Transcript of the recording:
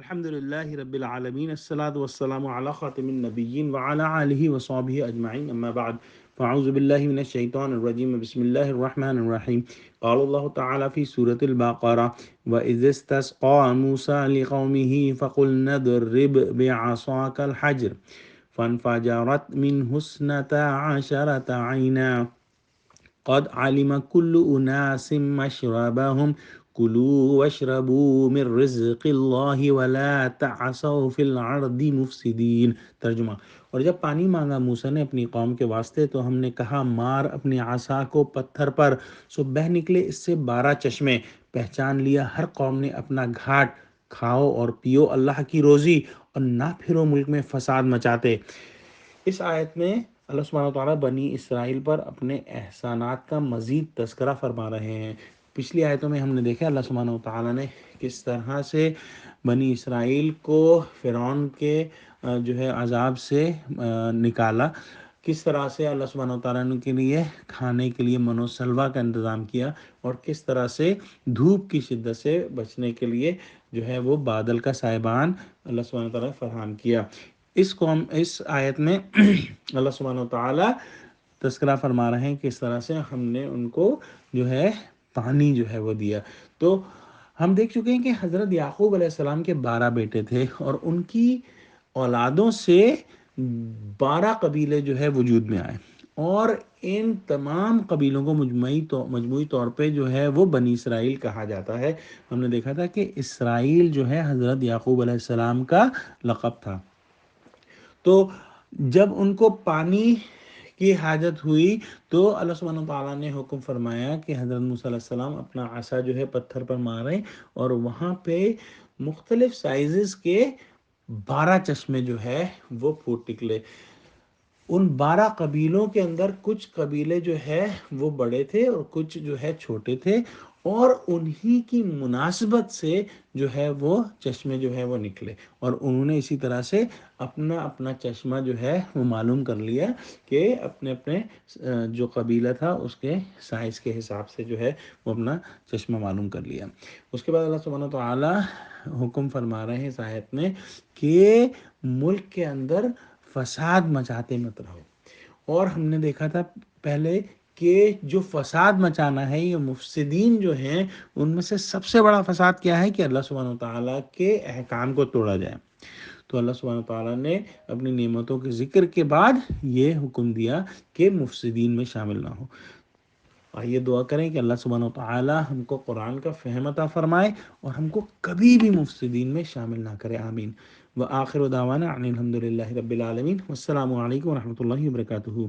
الحمد لله رب العالمين الصلاة والسلام على خاتم النبيين وعلى آله وصحبه أجمعين أما بعد فأعوذ بالله من الشيطان الرجيم بسم الله الرحمن الرحيم قال الله تعالى في سورة البقرة وإذ استسقى موسى لقومه فقلنا اضرب بعصاك الحجر فانفجرت منه اثنتا عشرة عينا قد علم كل أناس مشربهم کلوا واشربوا من رزق اللہ ولا تعصوا فی الارض مفسدین۔ ترجمہ: اور جب پانی مانگا موسیٰ نے اپنی قوم کے واسطے تو ہم نے کہا مار اپنی عصا کو پتھر پر، سو بہہ نکلے اس سے 12 چشمے۔ پہچان لیا ہر قوم نے اپنا گھاٹ، کھاؤ اور پیو اللہ کی روزی اور نہ پھرو ملک میں فساد مچاتے۔ اس آیت میں اللہ سبحانہ وتعالیٰ بنی اسرائیل پر اپنے احسانات کا مزید تذکرہ فرما رہے ہیں۔ پچھلی آیتوں میں ہم نے دیکھا اللہ سبحانہ وتعالیٰ نے کس طرح سے بنی اسرائیل کو فرعون کے عذاب سے نکالا، کس طرح سے اللہ سبحانہ وتعالیٰ نے کے لیے کھانے کے لیے من و سلوہ کا انتظام کیا، اور کس طرح سے دھوپ کی شدت سے بچنے کے لیے وہ بادل کا سائبان اللہ سبحانہ وتعالیٰ نے فراہم کیا۔ اس آیت میں اللہ سبحانہ وتعالیٰ تذکرہ فرما رہے ہیں کہ اس طرح سے ہم نے ان کو پانی وہ دیا۔ تو ہم دیکھ چکے ہیں کہ حضرت یعقوب علیہ السلام کے 12 بیٹے تھے، اور ان کی اولادوں سے 12 قبیلے وجود میں آئے، اور ان تمام قبیلوں کو مجموعی طور پہ وہ بنی اسرائیل کہا جاتا ہے۔ ہم نے دیکھا تھا کہ اسرائیل حضرت یعقوب علیہ السلام کا لقب تھا۔ تو جب ان کو پانی کی حاجت ہوئی تو اللہ سبحانہ وتعالیٰ نے حکم فرمایا کہ حضرت موسیٰ علیہ السلام اپنا عصا پتھر پر ماریں، اور وہاں پہ مختلف سائزز کے 12 چشمے وہ پھوٹ نکلے۔ ان 12 قبیلوں کے اندر کچھ قبیلے وہ بڑے تھے اور کچھ چھوٹے تھے، اور انہی کی مناسبت سے وہ چشمے وہ نکلے، اور انہوں نے اسی طرح سے اپنا اپنا چشمہ وہ معلوم کر لیا کہ اپنے اپنے جو قبیلہ تھا اس کے سائز کے حساب سے وہ اپنا چشمہ معلوم کر لیا۔ اس کے بعد اللہ سبحانہ وتعالیٰ حکم فرما رہے ہیں اس آیت میں کہ ملک کے اندر فساد مچاتے مت رہو۔ اور ہم نے دیکھا تھا پہلے کہ جو فساد مچانا ہے، یہ مفسدین ہیں، ان میں سے سب سے بڑا فساد کیا ہے کہ اللہ سبحانہ وتعالیٰ کے احکام کو توڑا جائے۔ تو اللہ سبحانہ وتعالیٰ نے اپنی نعمتوں کے ذکر کے بعد یہ حکم دیا کہ مفسدین میں شامل نہ ہو۔ آئیے دعا کریں کہ اللہ سبحانہ وتعالیٰ ہم کو قرآن کا فہم عطا فرمائے اور ہم کو کبھی بھی مفسدین میں شامل نہ کرے، آمین۔ وآخر دعوانا ان الحمد للہ رب العالمین، والسلام علیکم ورحمۃ اللہ وبرکاتہ۔